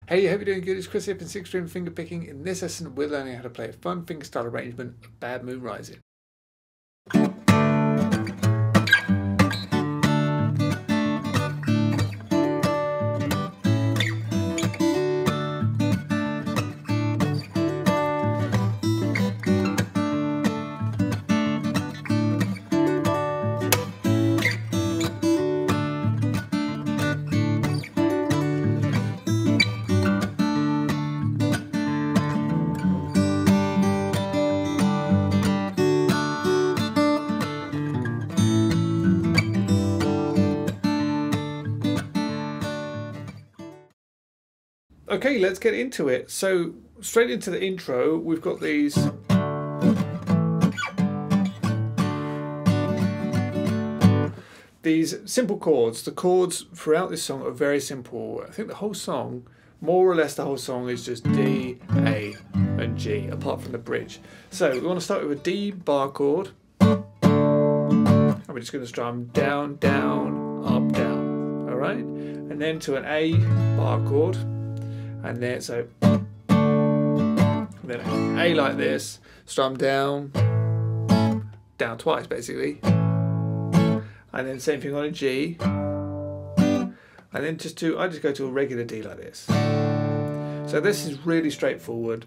Hey, hope you're doing good. It's Chris here from 6-string finger picking. In this lesson, we're learning how to play a fun fingerstyle arrangement of Bad Moon Rising. Okay, let's get into it. So straight into the intro, we've got these simple chords. The chords throughout this song are very simple. I think the whole song, more or less the whole song, is just D, A and G, apart from the bridge. So we want to start with a D bar chord, and we're just going to strum down, down, up, down. All right, and then to an A bar chord. And then so then A like this, strum down, down twice basically, and then same thing on a G, and then I just go to a regular D like this. So this is really straightforward.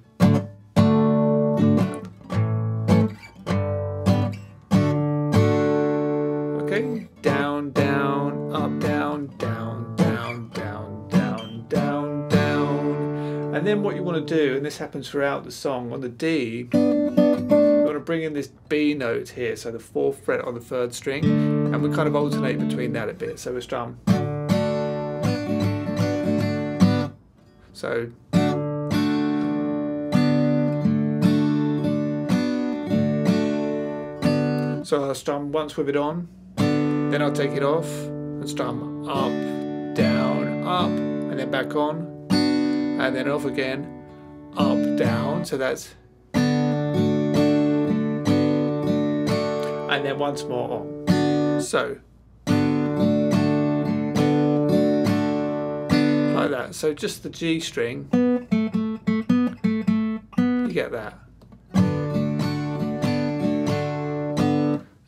Okay, down, down, up, down, down, down, down, down, down, down. And then what you want to do, and this happens throughout the song, on the D, you want to bring in this B note here, so the 4th fret on the 3rd string, and we kind of alternate between that a bit. So we strum. So I'll strum once with it on, then I'll take it off and strum up, down, up, and then back on. And then off again, up, down, so that's, and then once more on. So, like that. So just the G string, you get that.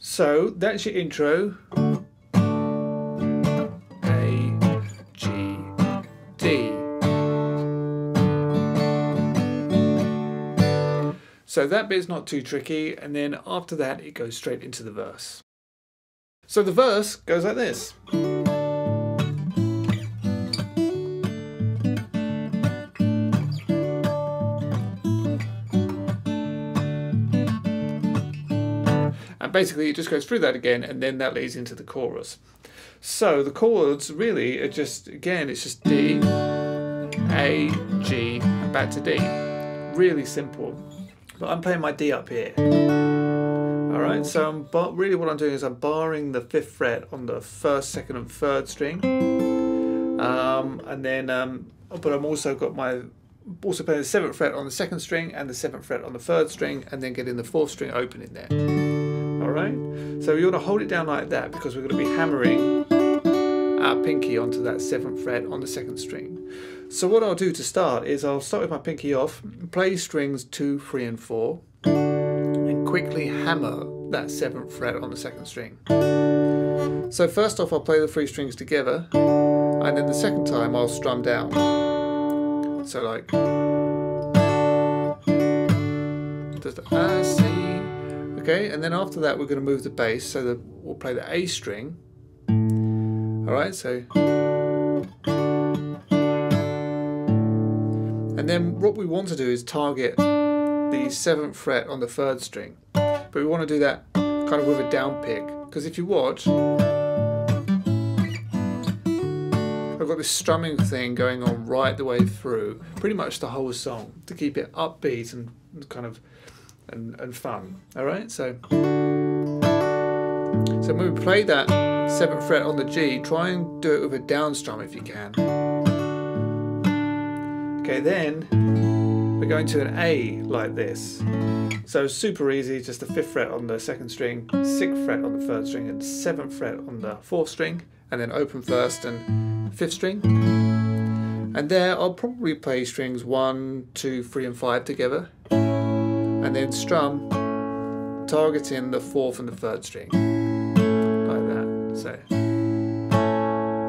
So that's your intro. A, G, D. So that bit's not too tricky, and then after that it goes straight into the verse. So the verse goes like this. And basically it just goes through that again, and then that leads into the chorus. So the chords really are just, again, it's just D, A, G, back to D. Really simple. But I'm playing my D up here. Alright, so really what I'm doing is I'm barring the 5th fret on the 1st, 2nd and 3rd string. But I'm also playing the 7th fret on the 2nd string and the 7th fret on the 3rd string, and then getting the 4th string open in there. Alright, so you want to hold it down like that because we're going to be hammering our pinky onto that 7th fret on the 2nd string. So what I'll do to start is I'll start with my pinky off, play strings 2, 3 and 4, and quickly hammer that 7th fret on the 2nd string. So first off I'll play the 3 strings together, and then the second time I'll strum down. So like, just A, C, okay, and then after that we're going to move the bass, so that we'll play the A string. Alright, so, and then what we want to do is target the 7th fret on the 3rd string, but we want to do that kind of with a down pick, because if you watch, I've got this strumming thing going on right the way through, pretty much the whole song, to keep it upbeat and kind of and fun. Alright, so when we play that 7th fret on the G, try and do it with a down strum if you can. Okay, then we're going to an A like this. So super easy, just the 5th fret on the 2nd string, 6th fret on the 3rd string, and 7th fret on the 4th string, and then open 1st and 5th string. And there I'll probably play strings 1, 2, 3 and 5 together, and then strum targeting the 4th and the 3rd string, like that.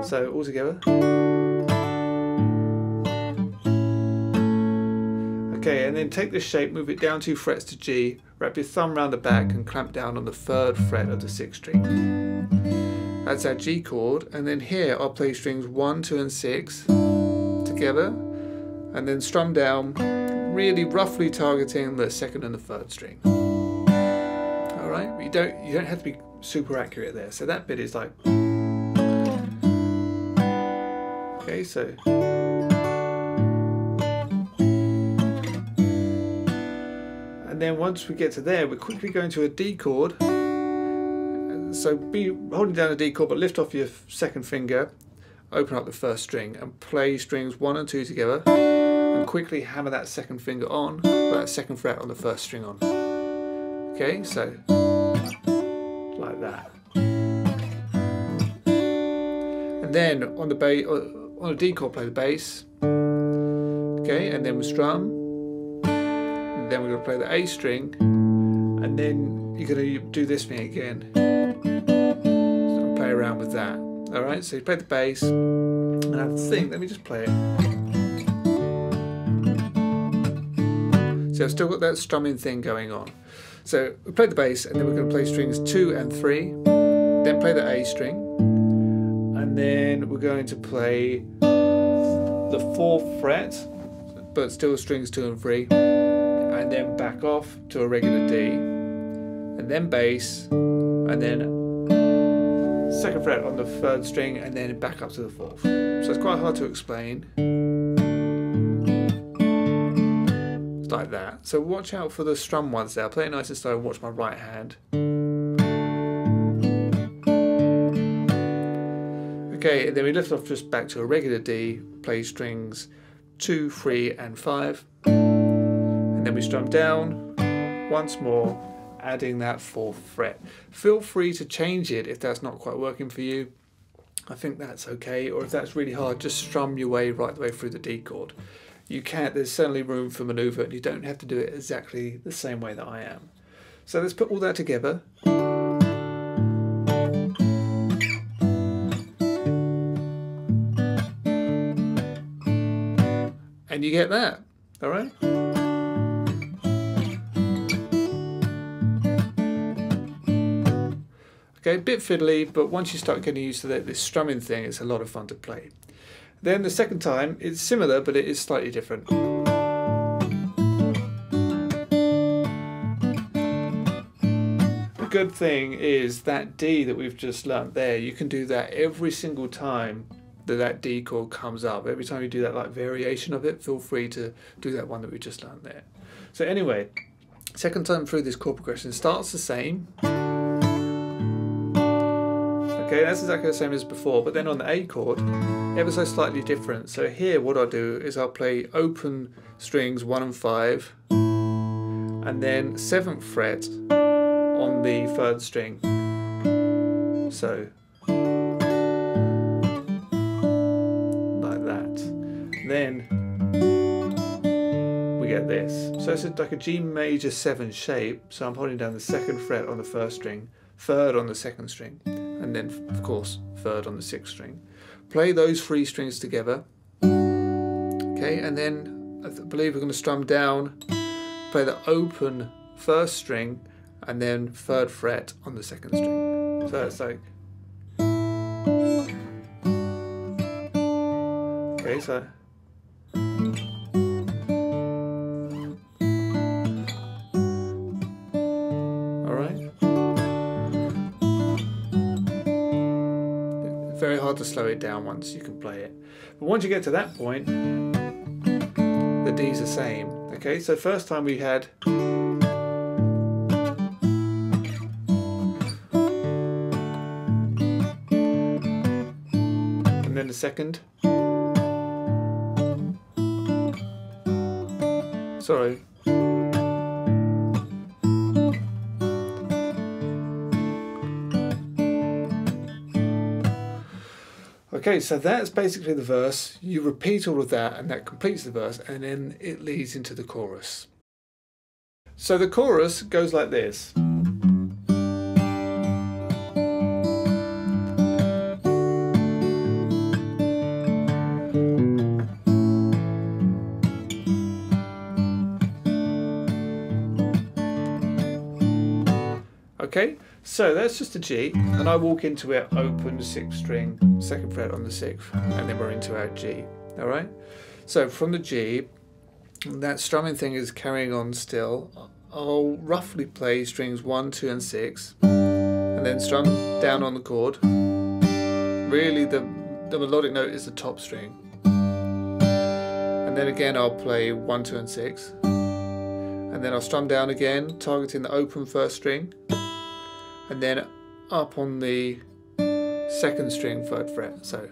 So all together. Okay, and then take this shape, move it down 2 frets to G, wrap your thumb round the back and clamp down on the 3rd fret of the 6th string. That's our G chord, and then here I'll play strings 1, 2 and 6 together, and then strum down, really roughly targeting the 2nd and the 3rd string. Alright, you don't have to be super accurate there, so that bit is like, okay, so and then once we get to there, we're quickly going to a D chord. So be holding down a D chord, but lift off your 2nd finger, open up the 1st string, and play strings 1 and 2 together, and quickly hammer that 2nd finger on, that 2nd fret on the 1st string on. Okay, so like that. And then on the bass, on a D chord, play the bass. Okay, and then we strum. And then we're going to play the A string, and then you're going to do this thing again. So play around with that. Alright, so you play the bass, and I think, let me just play it. So I've still got that strumming thing going on. So we play the bass, and then we're going to play strings 2 and 3, then play the A string, and then we're going to play the 4th fret, but still strings 2 and 3. And then back off to a regular D, and then bass, and then 2nd fret on the 3rd string, and then back up to the 4th. So it's quite hard to explain. It's like that. So watch out for the strum ones there. I'll play it nice and slow and watch my right hand. Okay, and then we lift off just back to a regular D, play strings 2, 3 and 5. Then we strum down once more, adding that 4th fret. Feel free to change it if that's not quite working for you. I think that's okay, or if that's really hard, just strum your way right the way through the D chord. You can't, there's certainly room for manoeuvre, and you don't have to do it exactly the same way that I am. So let's put all that together. And you get that, all right? Okay, a bit fiddly, but once you start getting used to this strumming thing, it's a lot of fun to play. Then the 2nd time, it's similar, but it is slightly different. The good thing is that D that we've just learnt there, you can do that every single time that D chord comes up. Every time you do that like variation of it, feel free to do that one that we just learnt there. So anyway, 2nd time through this chord progression starts the same. Okay, that's exactly the same as before, but then on the A chord, ever so slightly different. So here what I'll do is I'll play open strings 1 and 5, and then 7th fret on the 3rd string. So, like that. Then we get this. So it's like a G major 7 shape, so I'm holding down the 2nd fret on the 1st string, 3rd on the 2nd string, and then of course 3rd on the 6th string. Play those 3 strings together. Okay, and then I believe we're going to strum down, play the open 1st string, and then 3rd fret on the 2nd string. So it's like, okay, so very hard to slow it down once you can play it. But once you get to that point, the D's the same. Okay, so first time we had and then the second. Sorry. Okay, so that's basically the verse. You repeat all of that and that completes the verse, and then it leads into the chorus. So the chorus goes like this. Okay, so that's just a G, and I walk into it open 6th string, 2nd fret on the 6th, and then we're into our G. All right, so from the G, that strumming thing is carrying on still. I'll roughly play strings 1, 2, and 6, and then strum down on the chord. Really, the melodic note is the top string, and then again I'll play 1, 2, and 6, and then I'll strum down again, targeting the open 1st string, and then up on the 2nd string, 3rd fret. So,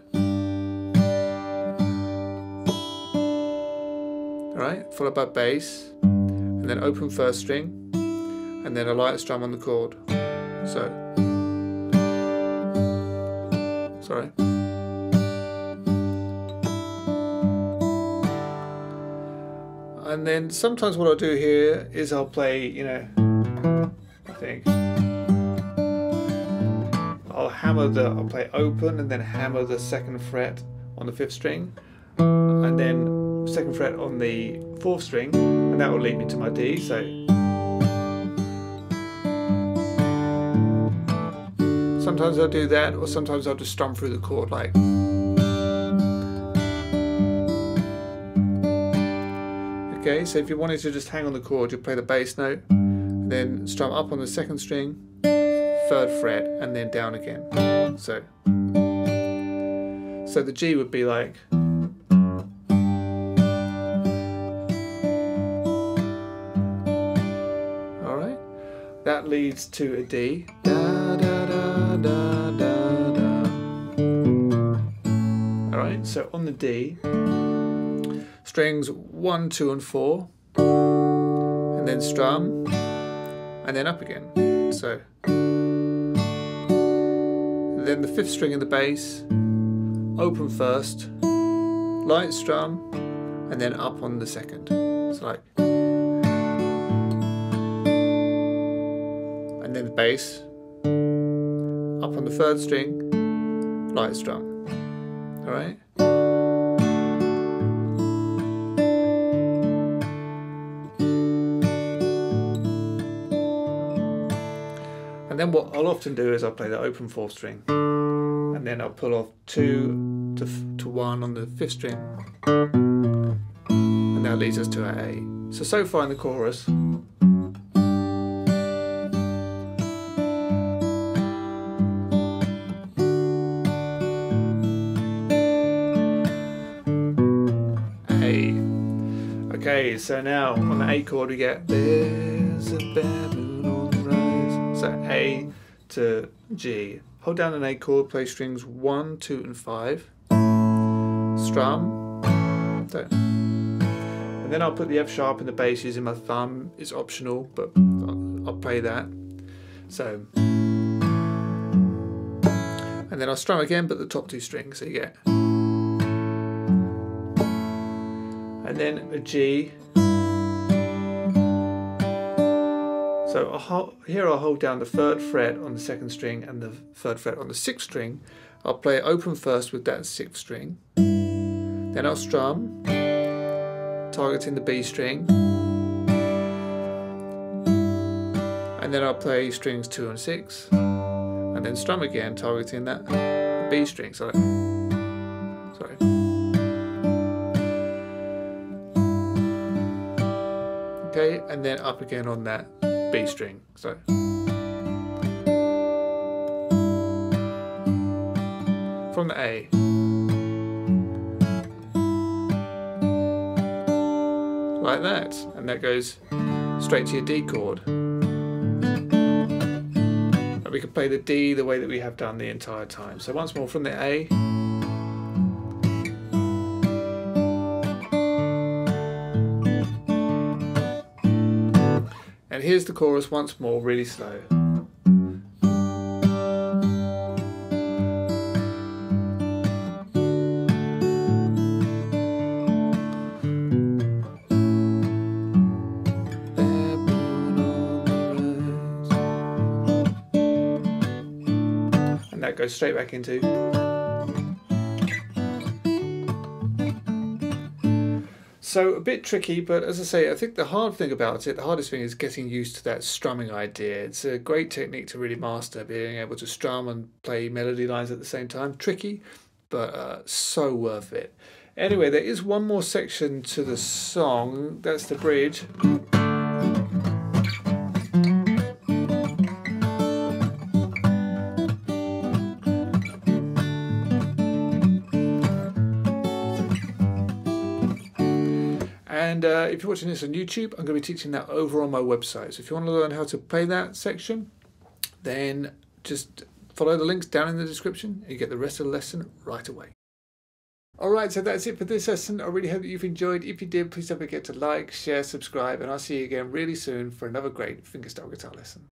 alright, followed by bass, and then open 1st string, and then a light strum on the chord. So, sorry. And then sometimes what I'll do here is I'll play, you know, I think. I'll play open and then hammer the 2nd fret on the 5th string, and then 2nd fret on the 4th string, and that will lead me to my D. So sometimes I'll do that, or sometimes I'll just strum through the chord like. Okay, so if you wanted to just hang on the chord, you play the bass note, and then strum up on the 2nd string, 3rd fret, and then down again. So the G would be like. All right, that leads to a D. Da, da, da, da, da, da. All right, so on the D, strings 1, 2, and 4, and then strum, and then up again. So. Then the 5th string in the bass, open 1st, light strum, and then up on the 2nd. So like, and then the bass, up on the 3rd string, light strum. All right. And then what I'll often do is I'll play the open 4th string, and then I'll pull off 2 to 1 on the 5th string, and that leads us to our A. So far in the chorus, A. Okay, so now on the A chord we get there's a baboon on the rise. So A to G. Hold down an A chord, play strings 1, 2, and 5. Strum. And then I'll put the F sharp in the bass using my thumb. It's optional, but I'll play that. So, and then I'll strum again, but the top 2 strings. So you get. And then a G. So here I'll hold down the 3rd fret on the 2nd string and the 3rd fret on the 6th string. I'll play open 1st with that 6th string. Then I'll strum, targeting the B string. And then I'll play strings 2 and 6. And then strum again, targeting that B string. Sorry. Okay, and then up again on that B string. So from the A, like that, and that goes straight to your D chord. And we can play the D the way that we have done the entire time. So once more from the A. And here's the chorus once more, really slow. that goes straight back into. So a bit tricky, but as I say, I think the hard thing about it, the hardest thing is getting used to that strumming idea. It's a great technique to really master, being able to strum and play melody lines at the same time. Tricky, but so worth it. Anyway, there is one more section to the song. That's the bridge. And if you're watching this on YouTube, I'm going to be teaching that over on my website. So if you want to learn how to play that section, then just follow the links down in the description and you get the rest of the lesson right away. Alright, so that's it for this lesson. I really hope that you've enjoyed. If you did, please don't forget to like, share, subscribe, and I'll see you again really soon for another great fingerstyle guitar lesson.